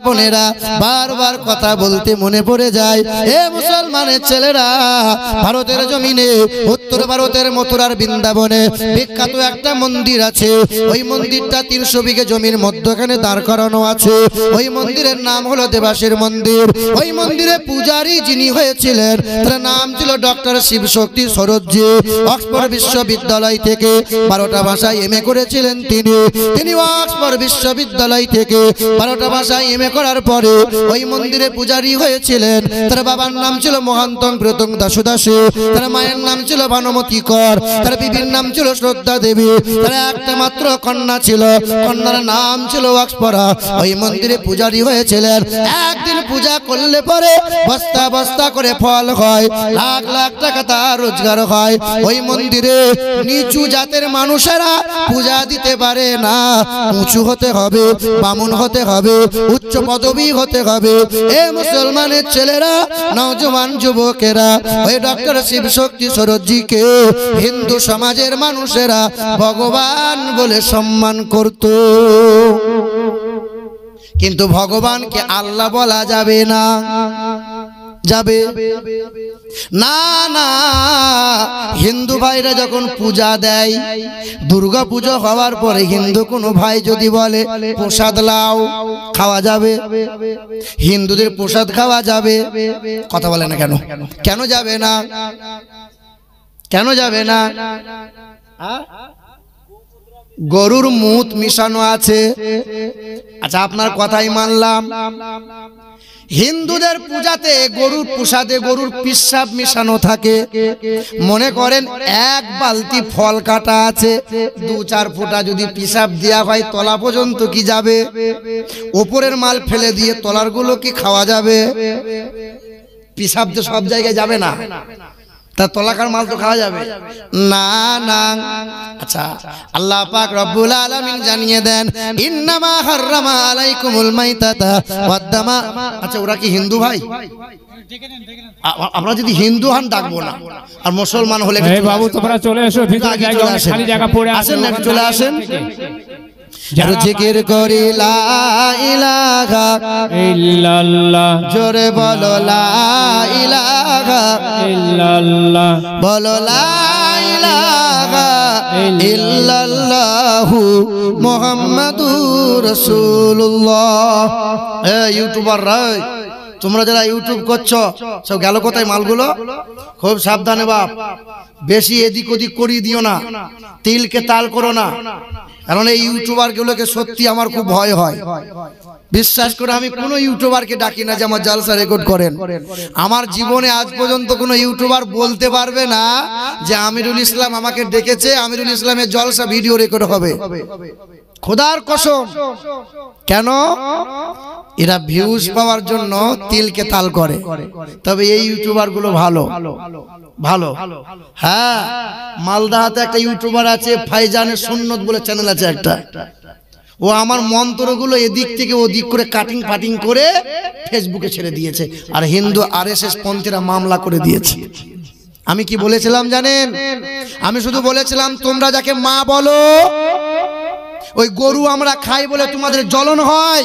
বোনেরা বারবার কথা বলতে মনে পড়ে যায়। এ মুসলমানের ছেলেরা, ভারতের জমিনে উত্তর ভারতের মথুরার বৃন্দাবনে বিখ্যাত একটা মন্দির আছে। ওই মন্দিরটা 300 বিঘে জমির মধ্যখানে দাঁড় করানো আছে। ওই মন্দিরের নাম হলো দেবাশীর মন্দির। ওই মন্দিরে পূজারী যিনি হয়েছিলেন তার নাম ছিল ডক্টর শিবশক্তি সরোজি। অক্সফোর্ড বিশ্ববিদ্যালয় থেকে 12টা ভাষায় এমএ করেছিলেন তিনি অক্সফোর্ড বিশ্ববিদ্যালয় থেকে 12টা ভাষায় এমএ করার পরে ওই মন্দিরে পূজারী হয়েছিলেন। তার বাবার নাম ছিল মহান্তং প্রতং দাসুদাসী, তার মায়ের নাম ছিল ভানুমতি কর, তার বিবির নাম ছিল শ্রদ্ধা দেবী, তার একটা মাত্র কন্যা ছিল, কন্যার নাম ছিল অক্সপরা। ওই মন্দিরে পূজারী হয়েছিলেন। একদিন পূজা করলে পরে বস্তা বস্তা করে ফল হয়, লাখ লাখ টাকা তার রোজগার হয়। ওই মন্দিরে নিচু জাতের মানুষেরা পূজা দিতে পারে না, উঁচু হতে হবে, বামুন হতে হবে, উচ্চ পদবী হতে হবে। এ মুসলমানের ছেলেরা, নওজওয়ান যুবকেরা, ওই ডক্টর শিবশক্তি সরোজিকে হিন্দু সমাজের মানুষেরা ভগবান বলে সম্মান করত। কিন্তু ভগবানকে আল্লাহ বলা যাবে না, যাবে না না। হিন্দু ভাইরা যখন পূজা দেয়, দুর্গা পুজো হওয়ার পরে হিন্দু কোনো ভাই যদি বলে প্রসাদ লাও, খাওয়া যাবে? হিন্দুদের প্রসাদ খাওয়া যাবে? কথা বলে না কেন? কেন যাবে না? কেন যাবে না? গরুর মুত মিশানো আছে। আচ্ছা, আপনার কথাই মানলাম। হিন্দুদের পূজাতে গরুর প্রসাদে গরুর পিসাব মিশানো থাকে। মনে করেন এক বালতি ফল কাটা আছে, 2-4 ফোঁটা যদি পিসাব দেওয়া হয় তলা পর্যন্ত কি যাবে? ওপরের মাল ফেলে দিয়ে তলার গুলো কি খাওয়া যাবে? পিসাব তো সব জায়গায় যাবে না, তা তলাকার মাল তো খাওয়া যাবে না না। আচ্ছা, আল্লাহ পাক রব্বুল আলামিন জানিয়ে দেন, ইন্নামা হাররামা আলাইকুমুল মাইতাতা ওয়াদ-দামা। আচ্ছা, ওরা কি হিন্দু ভাই? আমরা যদি হিন্দু হন ডাকবো না, আর মুসলমান হলে এই বাবু তোমরা চলে এসো, ভিতরে জায়গা খালি জায়গা পড়ে আছে, আসেন, চলে আসেন। যারা জিকির করি লা ইলাহা ইল্লাল্লাহ, জোরে বলো লা ইলাহা ইল্লাল্লাহ, বলো লা ইলাহা ইল্লাল্লাহু মুহাম্মাদুর রাসূলুল্লাহ। ইউটিউবার রাই, তোমরা যারা ইউটিউব করছো সব গেল কোথায় মালগুলো? খুব সাবধানে বাপ, বেশি এদিক ওদিক করিয়ে দিও না, তিলকে তাল করো না। কারণ এই ইউটিউবার গুলোকে সত্যি আমার খুব ভয় হয়। বিশ্বাস করে আমি কোনো ইউটিউবারকে ডাকি না যে আমার জলসা রেকর্ড করেন। আমার জীবনে আজ পর্যন্ত কোনো ইউটিউবার বলতে পারবে না যে আমিরুল ইসলাম আমাকে ডেকেছে, আমিরুল ইসলামের জলসা ভিডিও রেকর্ড হবে। খোদার কসম। কেন? এরা ভিউজ পাওয়ার জন্য তিলকে তাল করে। তবে এই ইউটিউবার গুলো ভালো ভালো। হ্যাঁ, মালদাহাতে একটা ইউটিউবার আছে, ফাইজানের সুন্নত বলে চ্যানেল আছে একটা। ও আমার মন্ত্রগুলো এদিক থেকে ওদিক করে কাটিং ফাটিং করে ফেসবুকে ছেড়ে দিয়েছে, আর হিন্দু আরএসএস পন্থীরা মামলা করে দিয়েছে। আমি কি বলেছিলাম জানেন? আমি শুধু বলেছিলাম তোমরা যাকে মা বলো, ওই গরু আমরা খাই বলে তোমাদের জ্বলন হয়।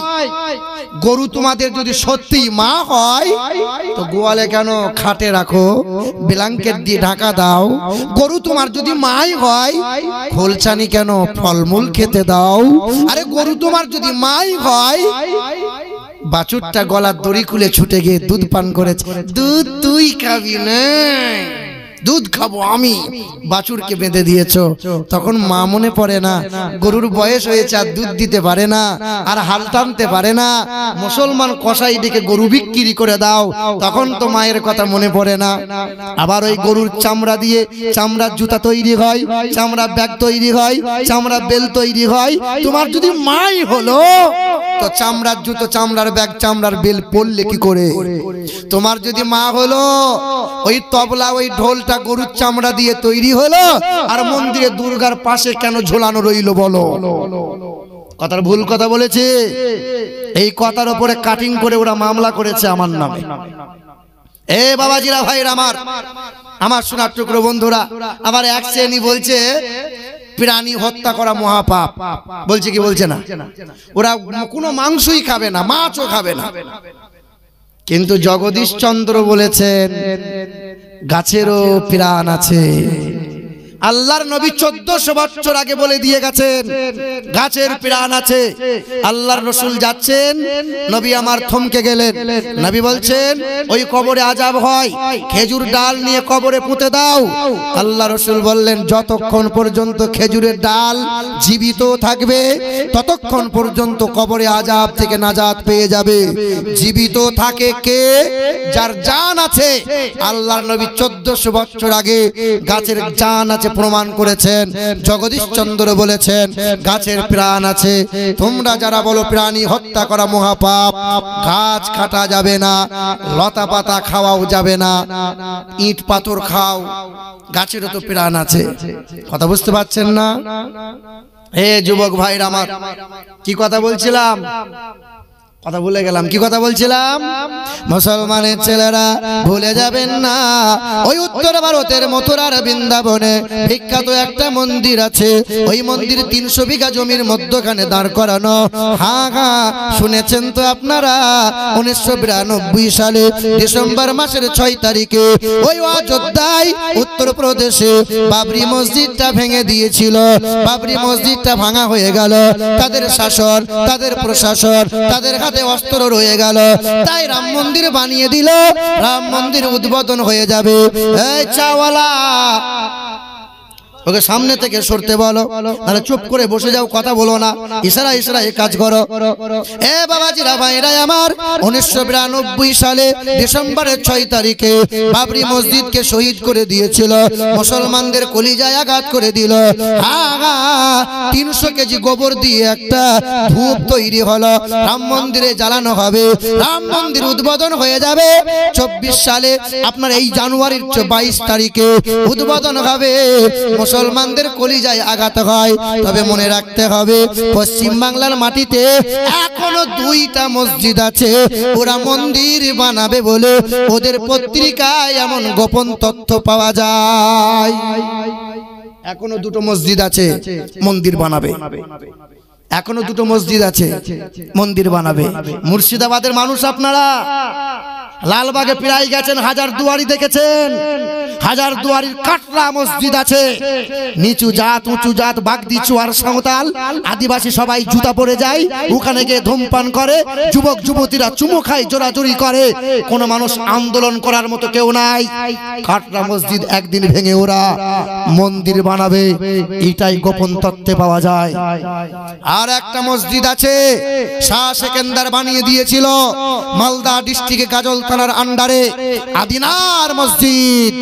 গরু তোমাদের যদি সত্যি মা হয় তো গোয়ালে কেন খাটে রাখো, ব্ল্যাঙ্কেট দিয়ে ঢাকা দাও। গরু তোমার যদি মাই হয় খোলছানি কেন ফলমূল খেতে দাও। আরে গরু তোমার যদি মাই হয়, বাছুরটা গলার দড়ি খুলে ছুটে গিয়ে দুধ পান করেছে, দুধ তুই খাবি না, দুধ খাবো আমি, বাছুরকে বেঁধে দিয়েছো। তখন মা মনে পড়ে না, গরুর বয়স হয়েছে আর দুধ দিতে পারে না, আর হাল টানতে পারে না, মুসলমান কসাই ডেকে গরু বিক্রি করে দাও। তখন তো মায়ের কথা মনে পড়ে না। আবার ওই গরুর চামড়া দিয়ে চামড়ার জুতা তৈরি হয়, চামড়া ব্যাগ তৈরি হয়, চামড়া বেল তৈরি হয়। তোমার যদি মাই হলো তো চামড়ার জুতো, চামড়ার ব্যাগ, চামড়ার বেল পরলে কি করে? তোমার যদি মা হলো, ওই তবলা ওই ঢোলটা গরুর চামড়া দিয়ে তৈরি হলো, আর মন্দিরে দুর্গার পাশে কেন ঝোলানো রইলো বলো? কথার ভুল কথা বলেছে। এই কথার উপরে কাটিং করে ওরা মামলা করেছে আমার নামে। এ বাবাজিরা, ভাইরা আমার, আমার সোনার টুকরো বন্ধুরা, আমার এক শ্রেণী বলছে প্রাণী হত্যা করা মহাপাপ। বলছে কি বলছে না? ওরা কোনো মাংসই খাবে না, মাছও খাবে না। কিন্তু জগদীশ চন্দ্র বলেছেন গাছেরও প্রাণ আছে। আল্লাহর নবী 1400 বছর আগে বলে দিয়ে গেছেন গাছের প্রাণ আছে। আল্লাহর রাসূল যাচ্ছেন, নবী আমার থমকে গেলেন। নবী বলছেন ওই কবরে আযাব হয়, খেজুর ডাল নিয়ে কবরে পুঁতে দাও। আল্লাহর রাসূল বললেন যতক্ষণ পর্যন্ত খেজুরের ডাল জীবিত থাকবে ততক্ষণ পর্যন্ত কবরে আযাব থেকে নাজাত পেয়ে যাবে। জীবিত থাকে কে? যার জান আছে। আল্লাহর নবী 1400 বছর আগে গাছের জান আছে প্রমাণ করেছেন। জগদীশ চন্দ্র বলেছেন গাছের প্রাণ আছে। তোমরা যারা বলো প্রাণী হত্যা করা মহাপাপ, গাছ কাটা যাবে না, লতা পাতা খাওয়াও যাবে না, ইট পাথর খাও, গাছেরও তো প্রাণ আছে। কথা বুঝতে পারছেন না? হে যুবক ভাইরা আমার, কি কথা বলছিলাম? কথা ভুলে গেলাম। কি কথা বলছিলাম? মুসলমানের ছেলেরা ভুলে যাবেন না, ওই উত্তর ভারতের মথুরার বৃন্দাবনে বিখ্যাত একটা মন্দির আছে। ওই মন্দির 300 বিঘা জমির মধ্যখানে দাঁড় করানো। হ্যাঁ হ্যাঁ, শুনেছেন তো আপনারা? 1992 সালে ডিসেম্বর মাসের 6 তারিখে ওই অযোধ্যায় উত্তরপ্রদেশে বাবরি মসজিদটা ভেঙে দিয়েছিল। বাবরি মসজিদটা ভাঙা হয়ে গেল। তাদের শাসন, তাদের প্রশাসন, তাদের অস্ত্র রয়ে গেল। তাই রাম মন্দির বানিয়ে দিল। রাম মন্দির উদ্বোধন হয়ে যাবে। এই চাওয়ালা, ওকে সামনে থেকে সরতে বলো, তাহলে চুপ করে বসে যাও, কথা বলো না, ইশারা ইশারায় কাজ করো। এ বাবাজিরা ভাইরা আমার, 1992 সালে ডিসেম্বরের 6 তারিখে বাবরি মসজিদকে শহীদ করে দিয়েছিল। মুসলমানদের কলিজায় আঘাত করে দিল। 300 কেজি গোবর দিয়ে একটা ধূপ তৈরি হলো, রাম মন্দিরে জ্বালানো হবে। রাম মন্দির উদ্বোধন হয়ে যাবে 24 সালে, আপনার এই জানুয়ারির 22 তারিখে উদ্বোধন হবে। মুসলমানদের কলিজায় আঘাত হয়। তবে মনে রাখতে হবে পশ্চিম বাংলার মাটিতে এখনো 2টা মসজিদ আছে। ওরা মন্দির বানাবে বলে ওদের পত্রিকায় এমন গোপন তথ্য পাওয়া যায়। এখনো 2টো মসজিদ আছে, মন্দির বানাবে। এখনো 2টো মসজিদ আছে, মন্দির বানাবে। মুর্শিদাবাদের মানুষ আপনারা লালবাগে প্রায় গেছেন, হাজারদুয়ারি দেখেছেন। হাজারদুয়ারির কাটরা মসজিদ আছে। নিচু জাত, উঁচু জাত, বাগদি, চুয়ার, সাঁওতাল, আদিবাসী সবাই জুতা পরে যায়। ওখানে গিয়ে ধূমপান করে, যুবক যুবতীরা চুমু খায়, জোরাজুরি করে। কোন মানুষ আন্দোলন করার মতো কেউ নাই। কাটরা মসজিদ একদিন ভেঙে ওরা মন্দির বানাবে, এটাই গোপন তথ্যে পাওয়া যায়। আর একটা মসজিদ আছে, শাহ সেকেন্দার বানিয়ে দিয়েছিল মালদা ডিস্ট্রিক্টে গাজল থানার আন্ডারে, আদিনার মসজিদ।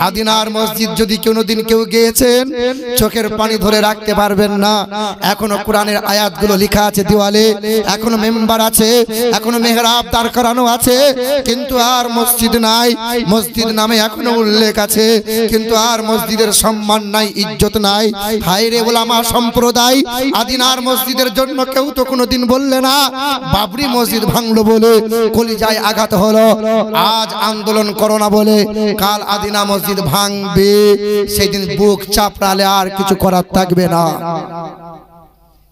আদিনার মসজিদ যদি কোনোদিন কেউ গিয়েছেন, চোখের পানি ধরে রাখতে পারবেন না। এখনো কোরআনের আয়াতগুলো লেখা আছে দেওয়ালে, এখনো মেম্বার আছে, এখনো মেহরাব দাঁড় করানো আছে, কিন্তু আর মসজিদ নাই। মসজিদ নামে এখনো উল্লেখ আছে, কিন্তু আর মসজিদের সম্মান নাই, ইজ্জত নাই। হায়রে ওলামা সম্প্রদায়, আদিনার মসজিদের জন্য কেউ তো কোনোদিন বললে না। বাবরি মসজিদ ভাঙলো বলে কলিজায় আঘাত হলো। আজ আন্দোলন করো না বলে কাল আদিনা মসজিদ ভাঙবে, সেদিন বুক চাপড়ালে আর কিছু করার থাকবে না।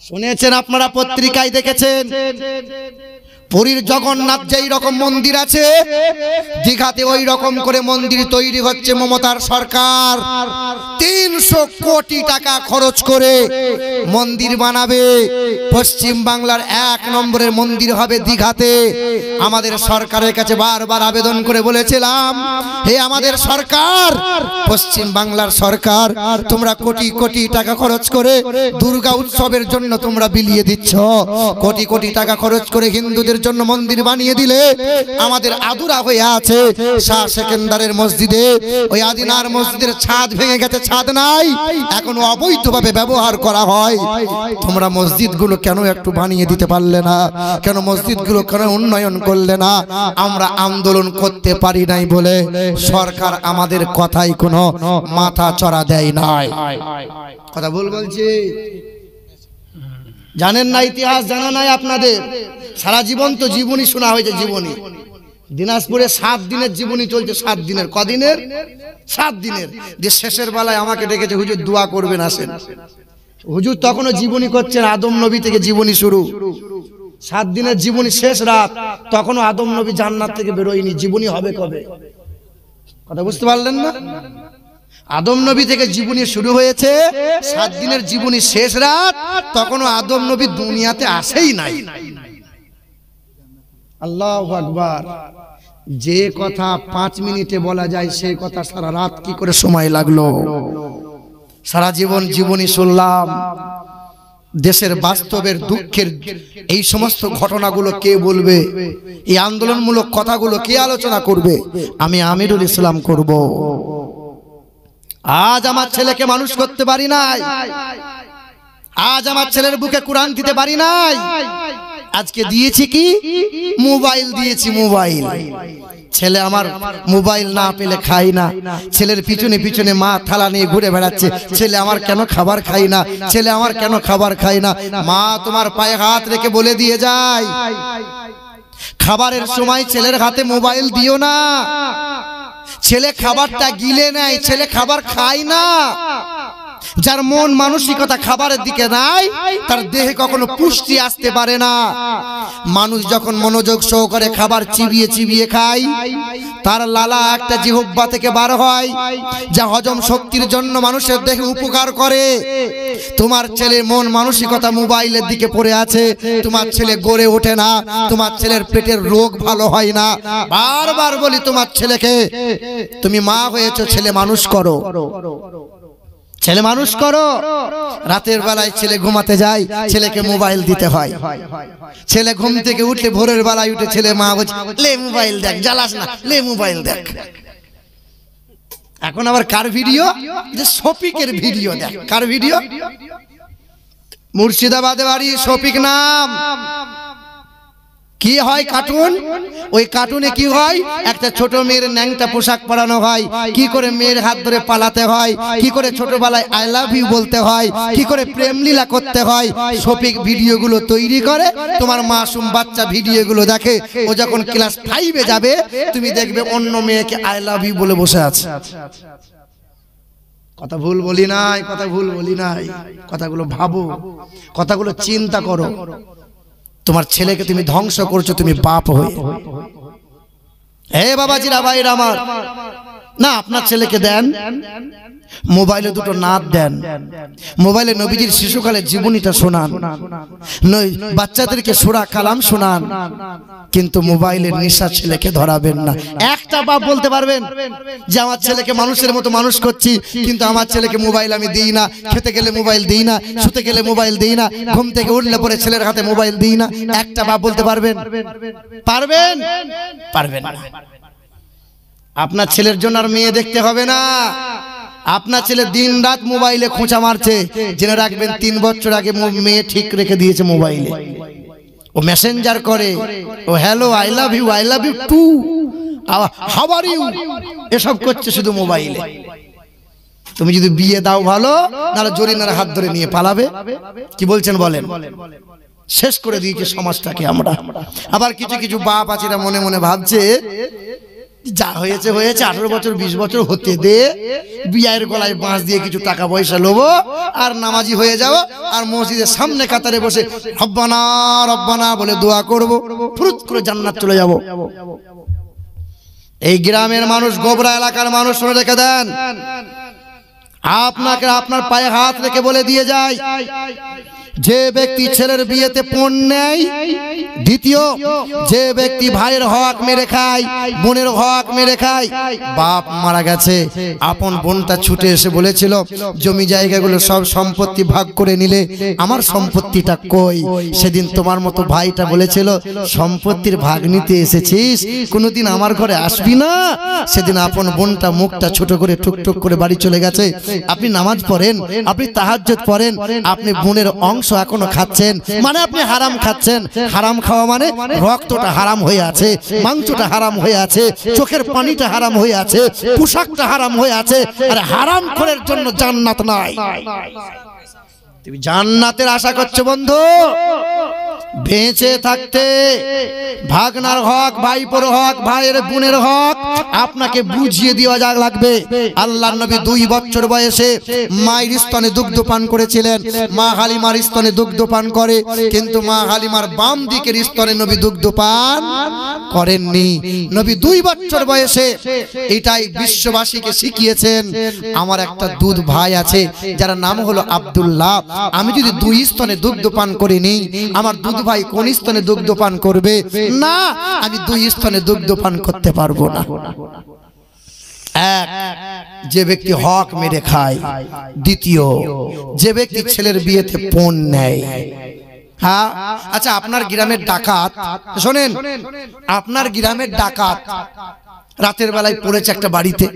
শুনেছেন আপনারা, পত্রিকায় দেখেছেন, পুরীর জগন্নাথ যেই রকম মন্দির আছে, দীঘাতে ওই রকম করে মন্দির তৈরি হচ্ছে। মমতার সরকার 300 কোটি টাকা খরচ করে মন্দির বানাবে। পশ্চিম বাংলার 1 নম্বরের মন্দির হবে দীঘাতে। আমাদের সরকারের কাছে বারবার আবেদন করে বলেছিলাম, হে আমাদের সরকার, পশ্চিম বাংলার সরকার, তোমরা কোটি কোটি টাকা খরচ করে দুর্গা উৎসবের জন্য তোমরা বিলিয়ে দিচ্ছ। কোটি কোটি টাকা খরচ করে হিন্দুদের জন্য মন্দির বানিয়ে দিলে আমাদের আদুরা হয়ে আছে। শাহ সেকেন্দারের মসজিদে, ওই আদিনার মসজিদের ছাদ ভেঙে গেছে, ছাদ নাই, এখনো অবৈধভাবে ব্যবহার করা হয়। তোমরা মসজিদগুলো কেন একটু বানিয়ে দিতে পারলে না? কেন মসজিদগুলো কেন উন্নয়ন করলে না? আমরা আন্দোলন করতে পারি নাই বলে সরকার আমাদের কথাই কোনো মাথা চড়া দেয় নাই। কথা ভুল বলছি? জানেন না ইতিহাস, জানা নাই আপনাদের? সারা জীবন তো জীবনী শোনা হয়েছে, জীবনী। দিনাজপুরে 7 দিনের জীবনী চলছে, 7 দিনের। কদিনের? 7 দিনের। যে শেষের বেলায় আমাকে ডেকেছে, হুজুর দোয়া করবেন, আসেন। হুজুর তখনও জীবনী করছেন, আদম নবী থেকে জীবনী শুরু। 7 দিনের জীবনী, শেষ রাত, তখনও আদম নবী জান্নাত থেকে বেরোয়নি। জীবনী হবে কবে? কথা বুঝতে পারলেন না? আদম নবী থেকে জীবনী শুরু হয়েছে, 7 দিনের জীবনী, শেষ রাত, তখনও আদম নবী দুনিয়াতে আসেই নাই। আল্লাহু আকবার। যে কথা 5 মিনিটে বলা যায়, সেই কথা সারা রাত কি করে সময় লাগলো। সারা জীবন জীবনী শুনলাম। দেশের বাস্তবের দুঃখের এই সমস্ত ঘটনাগুলো কে বলবে? এই আন্দোলনমূলক কথাগুলো কে আলোচনা করবে? আমি আমিরুল ইসলাম করব। আজ আমার ছেলেকে মানুষ করতে পারি নাই, আজ আমার ছেলের বুকে কোরআন দিতে পারি নাই। আজকে দিয়েছি কি? মোবাইল দিয়েছি, মোবাইল। ছেলে আমার মোবাইল না পেলে খাই না। ছেলের পিছনে পিছনে মা থালা নিয়ে ঘুরে বেড়াচ্ছে, ছেলে আমার কেন খাবার খাই না, ছেলে আমার কেন খাবার খাই না। মা তোমার পায়ে হাত রেখে বলে দিয়ে যায়, খাবারের সময় ছেলের হাতে মোবাইল দিও না। ছেলে খাবারটা গিলে নেয়, ছেলে খাবার খায় না। যার মন মানসিকতা খাবারের দিকে নাই, তার দেহে কখনো পুষ্টি আসতে পারে না। মানুষ যখন মনোযোগ সহকারে খাবার চিবিয়ে চিবিয়ে খায়, তার লালা একটা জিহ্বা থেকে বার হয়, যা হজম শক্তির জন্য মানুষের দেহে উপকার করে। তোমার ছেলে মন মানসিকতা মোবাইলের দিকে পড়ে আছে, তোমার ছেলে গড়ে ওঠে না, তোমার ছেলের পেটের রোগ ভালো হয় না। বারবার বলি তোমার ছেলেকে, তুমি মা হয়েছো, ছেলে মানুষ করো, ছেলে মানুষ করো। রাতের বেলায় ছেলে ঘুমাতে যায়, ছেলেকে মোবাইল দিতে হয়। ছেলে ঘুম থেকে উঠলে ভোরের বেলায় উঠে ছেলে মা বলছে, লে মোবাইল দেখ, জ্বালাস না, লে মোবাইল দেখ। এখন আবার কার ভিডিও? যে শফিকের ভিডিও দেখ। কার ভিডিও? মুর্শিদাবাদে বাড়ি, শফিক নাম। কি হয় কার্টুন? ওই কার্টুনে কি হয়? একটা ছোট মেয়ের ন্যাংটা পোশাক পরানো হয়, কি করে মেয়ের হাত ধরে পালাতে হয়, কি করে ছোটবেলায় আই লাভ ইউ বলতে হয়, কি করে প্রেম লীলা করতে হয়। শফিক ভিডিওগুলো তৈরি করে, তোমার মাসুম বাচ্চা ভিডিওগুলো দেখে। ও যখন ক্লাস 5-এ যাবে, তুমি দেখবে অন্য মেয়েকে আই লাভ ইউ বলে বসে আছে। কথা ভুল বলি নাই, কথা ভুল বলি নাই। কথাগুলো ভাবো, কথাগুলো চিন্তা করো। তোমার ছেলেকে তুমি ধ্বংস করছো, তুমি বাপ হয়ে। হে বাবাজিরা, ভাইরা আমার, না আপনার ছেলেকে দেন মোবাইলে দুটো নাত দেন, মোবাইলে নবীজির শিশুকালের জীবনীটা শোনান, বাচ্চাদেরকে সূরা কালাম শোনান, কিন্তু মোবাইলের নেশা ছেলেকে ধরাবেন না। একটা বাপ বলতে পারবেন যে আমার ছেলেকে মানুষের মতো মানুষ করছি, কিন্তু আমার ছেলেকে মোবাইল আমি দিই না, খেতে গেলে মোবাইল দিই না, শুতে গেলে মোবাইল দিই না, ঘুম থেকে উঠলে পরে ছেলের হাতে মোবাইল দিই না? একটা বাপ বলতে পারবেন? পারবেন? পারবেন না। আপনার ছেলের জন্য আর মেয়ে দেখতে হবে না। আপনার ছেলে দিন রাত মোবাইলে খোঁচা মারছে, জেনে রাখবেন 3 বছর আগে মেয়ে ঠিক রেখে দিয়েছে মোবাইলে। ও মেসেঞ্জার করে, ও hello, I love you, I love you too, how are you, এসব করছে শুধু মোবাইলে। তুমি যদি বিয়ে দাও ভালো, নাহলে জরিনার হাত ধরে নিয়ে পালাবে। কি বলছেন বলেন? শেষ করে দিয়েছে সমাজটাকে আমরা। আবার কিছু কিছু বাপ আছে মনে মনে ভাবছে, যা হয়েছে হয়েছে, 18 বছর 20 বছর হতে দে, বিয়ের গলায় বাঁশ দিয়ে কিছু টাকা পয়সা লোবো, আর নামাজি হয়ে যাও, আর মসজিদের সামনে কাতারে বসে রব্বানা রব্বানা বলে দোয়া করব, ফুরুত করে জান্নাত চলে যাব। এই গ্রামের মানুষ, গোবরা এলাকার মানুষ শুনে রেখে দেন, আপনাকে আপনার পায়ে হাত রেখে বলে দিয়ে যায়, যে ব্যক্তি ছেলের বিয়েতে পণ নেয়, দ্বিতীয় যে ব্যক্তি ভাইয়ের হক মেরে খায়, বোনের হক মেরে খায়। বাপ মারা গেছে, আপন বোনটা ছুটে এসে বলেছিল, জমি জায়গাগুলো সব সম্পত্তি ভাগ করে নিলে আমার সম্পত্তিটা কই? সেদিন তোমার মতো ভাইটা বলেছিল, সম্পত্তির ভাগ নিতে এসেছিস, কোনোদিন আমার ঘরে আসবি না। সেদিন আপন বোনটা মুখটা ছোট করে টুকটুক করে বাড়ি চলে গেছে। আপনি নামাজ পড়েন, আপনি তাহাজ্জুদ পড়েন, আপনি বোনের অংশ এখনো খাচ্ছেন, মানে আপনি হারাম খাচ্ছেন। হারাম খাওয়া মানে রক্তটা হারাম হয়ে আছে, মাংসটা হারাম হয়ে আছে, চোখের পানিটা হারাম হয়ে আছে, পোশাকটা হারাম হয়ে আছে। আর হারাম খোরের জন্য জান্নাত নাই। তুমি জান্নাতের আশা করছো বন্ধু? বেঁচে থাকতে ভাগনার হক, ভাইপোর হক, ভাইয়ের বোনের হক আপনাকে বুঝিয়ে দেওয়া যা লাগবে। আল্লাহর নবী 2 বছর বয়সে মায়ের স্তনে দুগ্ধ পান করেছিলেন। মা হালিমার স্তনে দুগ্ধ পান করে, কিন্তু মা হালিমার বাম দিকের স্তনে নবী দুগ্ধ পান করেননি। নবী 2 বছর বয়সে এটাই বিশ্ববাসীকে শিখিয়েছেন। আমার একটা দুধ ভাই আছে যার নাম হলো আব্দুল্লাহ। আমি যদি 2 স্তনে দুগ্ধ পান করিনি, আমার দুধ ভাই কোন স্তনে দুগ্ধ পান করবে? না, আমি 2 স্তনে দুগ্ধ পান করতে পারবো না। এক, যে ব্যক্তি হক মেরে খায়। দ্বিতীয়, যে ব্যক্তি ছেলের বিয়েতে পণ নেয়। হ্যাঁ, আচ্ছা, আপনার গ্রামের ডাকাত, শোনেন, আপনার গ্রামের ডাকাত রাতের বেলায় পড়েছে একটা বাড়িতে।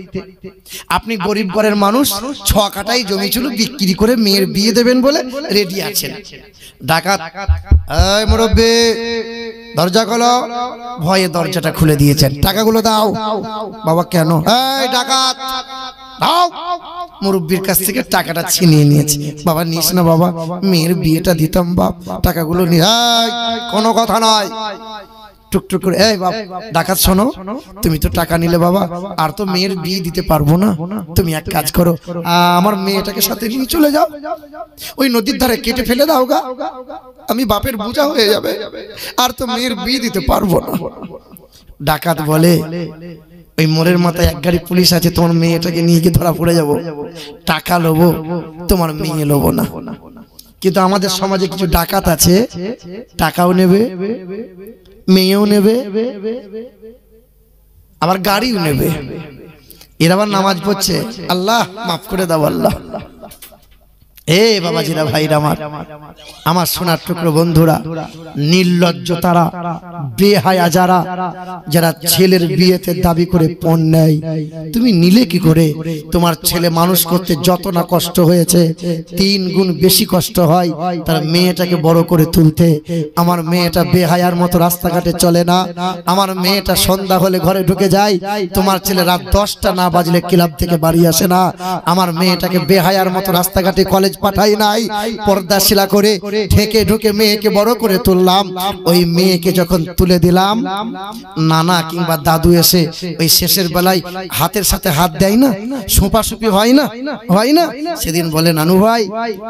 আপনি গরিব ঘরের মানুষ, 6 কাঠাই জমি ছিল, বিক্রি করে মেয়ের বিয়ে দেবেন বলে রেডি আছেন। ডাকাত, এই মুরব্বি দরজা খোলো। ভয়ে দরজাটা খুলে দিয়েছেন। টাকাগুলো দাও। বাবা, কেন? এই ডাকাত, দাও। মুরব্বির কাছ থেকে টাকাটা ছিনিয়ে নিয়েছে। বাবা, নিস না বাবা, মেয়ের বিয়েটা দিতাম বাপ, টাকাগুলো নিয়ে। কোনো কথা নয়, টুকটুক করে। এই বাপ, ডাকাত শোনো, তুমি তো টাকা নিলে বাবা, আর তো মেয়ের বিয়ে দিতে পারবো না। তুমি এক কাজ করো, আমার মেয়েটাকে সাথে নিয়ে চলে যাও, ওই নদীর ধারে কেটে ফেলে দাও গা, আমি বাপের বোঝা হয়ে যাবে, আর তো মেয়ের বিয়ে দিতে পারবো না। ডাকাত বলে, ওই মোড়ের মাথায় 1 গাড়ি পুলিশ আছে, তোমার মেয়েটাকে নিয়ে গিয়ে ধরা পড়ে যাবো, টাকা লোবো, তোমার মেয়ে লোবো না। কিন্তু আমাদের সমাজে কিছু ডাকাত আছে, টাকাও নেবে, মেয়েও নেবে, আবার গাড়িও নেবে। এরা আবার নামাজ পড়ছে, আল্লাহ মাফ করে দাও আল্লাহ। এ বাবাজিরা, ভাইরা আমার সোনার টুকরো বন্ধুরা, নির্লজ্জ তারা, বেহায়া যারা, যারা ছেলের বিয়েতে দাবি করে পণ নেয়। তুমি নিলে কি করে? তোমার ছেলে মানুষ করতে যত না কষ্ট হয়েছে, 3 গুণ বেশি কষ্ট হয় তার মেয়েটাকে বড় করে তুলতে। আমার মেয়েটা বেহায়ার মতো রাস্তাঘাটে চলে না, আমার মেয়েটা সন্ধ্যা হলে ঘরে ঢুকে যায়, তোমার ছেলে রাত 10টা না বাজলে ক্লাব থেকে বাড়ি আসে না। আমার মেয়েটাকে বেহায়ার মতো রাস্তাঘাটে কলেজ পাঠাই নাই, পর্দা শিলা করে ঠেকে ঢুকে মেয়েকে বড় করে তুললাম। ওই মেয়েকে যখন তুলে দিলাম, নানা কিংবা দাদু এসে ওই শেষের বেলায় হাতের সাথে হাত দেয় না, সোপাসুপি হয় না, হয় না? সেদিন বলে, নানু ভাই,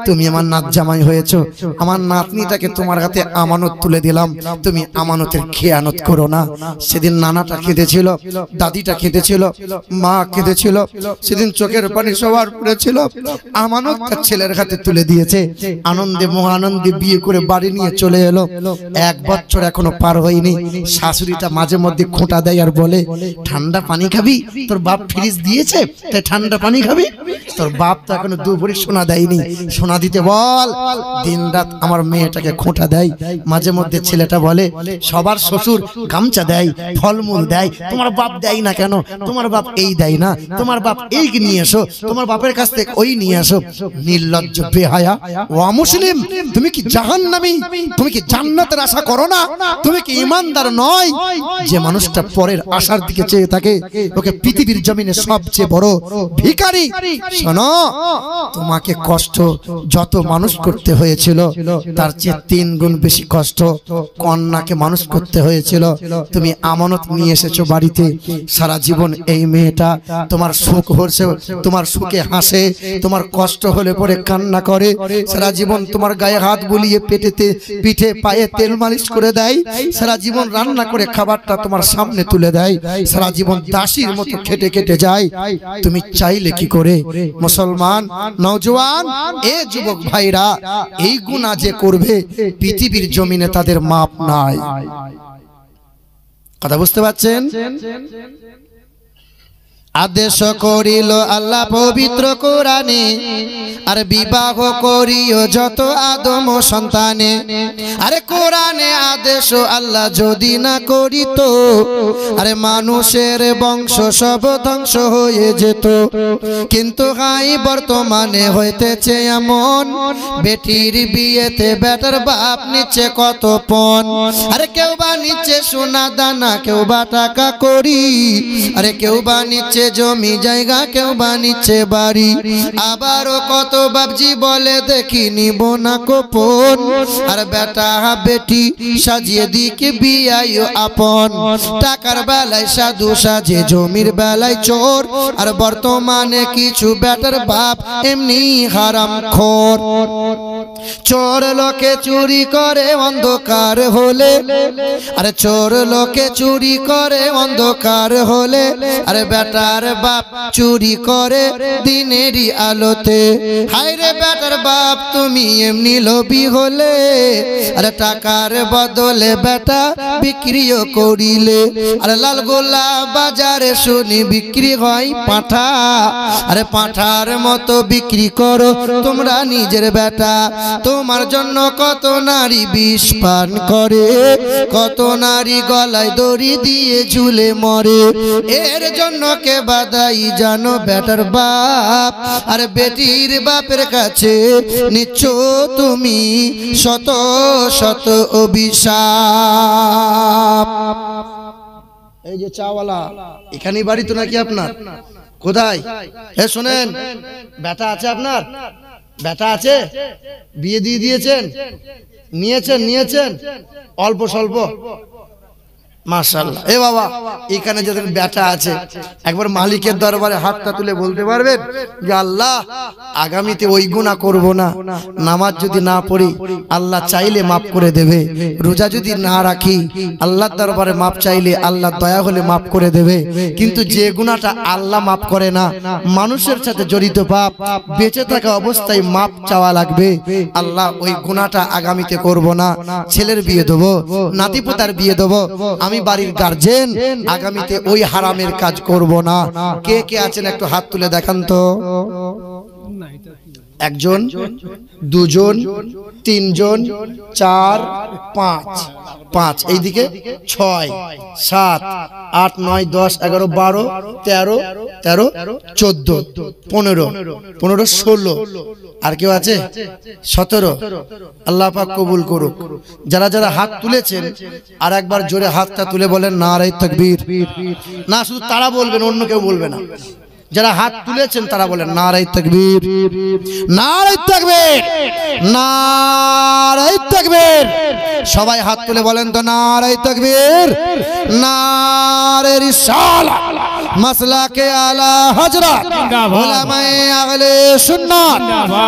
তুমি আমার নাত জামাই হয়েছো, আমার নাতনিটাকে তোমার হাতে আমানত তুলে দিলাম, তুমি আমানতের খেয়ানত করো না। সেদিন নানাটা কেঁদেছিল, দাদিটা কেঁদেছিল, মা কেঁদেছিল, সেদিন চোখের পানি সবার পড়েছিল। আমানতটা ছেলের হাতে তুলে দিয়েছে, আনন্দে মহানন্দে বিয়ে করে বাড়ি নিয়ে চলে এলো। 1 বছর এখনো পার হয়নি, শাশুড়িটা মাঝে মধ্যে খোঁটা দেয় আর বলে, ঠান্ডা পানি খাবি? তোর বাপ ফ্রিজ দিয়েছে তাই ঠান্ডা পানি খাবি? তোর বাপ তো এখনো 2 ভরি সোনা দেয়নি, সোনা দিতে বল। দিন রাত আমার মেয়েটাকে খোঁটা দেয়। মাঝে মধ্যে ছেলেটা বলে, সবার শ্বশুর গামছা দেয়, ফলমূল দেয়, তোমার বাপ দেয় না কেন? তোমার বাপ এই দেয় না, তোমার বাপ এই নিয়ে এসো, তোমার বাপের কাছ থেকে ওই নিয়ে আসো। নির্লজ্জ বেহায়া ও মুসলিম, তুমি কি জাহান্নামী? তুমি কি জান্নাতের আশা করো না? তুমি কি ইমানদার নয়? যে মানুষটা পরের আশার দিকে চেয়ে থাকে, ওকে পৃথিবীর জমিনে সবচেয়ে বড় ভিখারি। শোনো, তোমাকে কষ্ট যত মানুষ করতে হয়েছিল, তার চেয়ে 3 গুণ বেশি কষ্ট কন্যাকে মানুষ করতে হয়েছিল। তুমি আমানত নিয়ে এসেছো বাড়িতে, সারা জীবন এই মেয়েটা তোমার সুখ হচ্ছে, তোমার সুখে হাসে, তোমার কষ্ট হলে পরে কান্না করে, সারা জীবন তোমার গায়ে হাত বুলিয়ে পেটেতে পিঠে পায়ে তেল মালিশ করে দেয়, সারা জীবন রান্না করে খাবারটা তোমার সামনে তুলে দেয়, সারা জীবন দাসীর মতো খেটে খেটে যায়। তুমি চাইলে কি করে? মুসলমান নওজোয়ান, এ যুবক ভাইরা, এই গুনাহ যে করবে পৃথিবীর জমিনে তাদের মাপ নাই। কথা বুঝতে পারছেন? আদেশ করিল আল্লাহ পবিত্র কোরআনে, আর বিবাহ করিও যত আদম সন্তানে। আরে কোরআনে আদেশ আল্লাহ যদি না করিত, আরে মানুষের বংশ সব ধ্বংস হয়ে যেত। কিন্তু হাই বর্তমানে হইতেছে এমন, বেটির বিয়েতে বেটার বাপ নিচ্ছে কত পণ। আরে কেউ বা নিচ্ছে সোনা দানা, কেউ বা টাকা করি, আরে কেউ বা নিচ্ছে জমি জায়গা, কেউ বানিচ্ছে বাড়ি। আবারও কত বাপজি বলে দেখি নিব না কোপন, আর বেটা বেটি সাজিয়ে দিকে বিয়াই আপন। টাকার বেলায় সাধু সাজে, জমির বেলায় চোর, আর বর্তমানে কিছু বেটার বাপ এমনি হারাম খোর। চোর লোকে চুরি করে অন্ধকার হলে, আরে চোর লোকে চুরি করে অন্ধকার হলে, আরে বেটার বাপ চুরি করে দিনেরই আলোতে। হায় রে বেটার বাপ তুমি এমনি লোভী হলে, আরে টাকার বদলে বেটা বিক্রিও করিলে। আরে লালগোলা বাজারে শুনি বিক্রি হয় পাঁঠা, আরে পাঁঠার মতো বিক্রি করো তোমরা নিজের বেটা। তোমার জন্য কত নারী বিষ পান করে, কত নারী গলায় দড়ি দিয়ে ঝুলে মরে। এর জন্য কে বাদাই জানো বেটার বাপ, আর বেটির বাপের কাছে নিচ্ছ তুমি শত শত অভিশাপ। এই যে চাওয়ালা, এখানেই বাড়ি তো নাকি আপনার? কোথায়? হে শোনেন, বেটা আছে আপনার? বেটা আছে? বিয়ে দিয়ে দিয়েছেন? নিয়েছেন অল্প স্বল্প? মাশাআল্লাহ। এ বাবা, এখানে যাদের বেটা আছে একবার মালিকের দরবারে হাতটা তুলে বলতে পারবেন যে আল্লাহ আগামীতে ওই গুনাহ করব না। নামাজ যদি না পড়ি আল্লাহ চাইলে মাফ করে দেবে, রোজা যদি না রাখি আল্লাহর দরবারে মাফ চাইলে আল্লাহ দয়া হলে মাফ করে দেবে। কিন্তু যে গুনাহটা আল্লাহ মাফ করে না, মানুষের সাথে জড়িত পাপ, বেঁচে থাকা অবস্থায় মাফ চাওয়া লাগবে। আল্লাহ ওই গুনাহটা আগামীতে করব না। ছেলের বিয়ে দেবো, নাতিপুতার বিয়ে দেবো, আমি বাড়ির গার্জেন, আগামীতে ওই হারামের কাজ করব না। কে কে আছেন একটু হাত তুলে দেখান তো। একজন, দুজন, তিনজন, চার, পাঁচ, এইদিকে 6, 7, 8, 9, 10, 11, 12, 13, 14, 15, 16, আর কেউ আছে 17। আল্লাহ পাক কবুল করুক। যারা যারা হাত তুলেছেন আর একবার জোরে হাতটা তুলে বলেন নারে তাকবীর। না, শুধু তারা বলবেন, অন্য কেউ বলবে না। যারা হাত তুলেছেন তারা বলেন নারে তাকবীর, নারে তাকবীর, নারে তাকবীর। সবাই হাত তুলে বলেন তো নারে তাকবীর, নারে রিসালাত, মাসলাকে আলা হযরত, উলামায়ে আহলে সুন্নাত,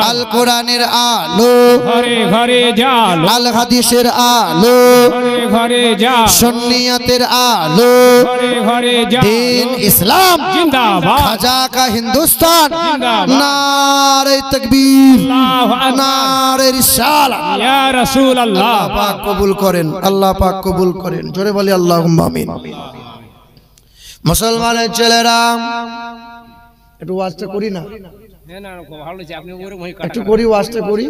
আল কোরআনের আলো ঘরে ঘরে জালো, আল হাদিসের আলো ঘরে ঘরে জালো, সুন্নিয়তের আলো, ঘরে ঘরে জালো, দ্বীন ইসলাম জিন্দাবাদ, খাজা का हिंदुस्तान, जिंदाबाद। नारे तकबीर, अल्लाहु अकबर, नारे रिसालत। या रसूल अल्लाह। আল্লাহ পাক কবুল করেন, আল্লাহ পাক কবুল করেন। জোরে বলি আল্লাহুম্মা আমিন। মুসলমানের ছেলেরা একটু ওয়াজটা করি না, ভালো লাগছে, আপনি ওরকম হয়ে একটু করি ওয়াজটা করি।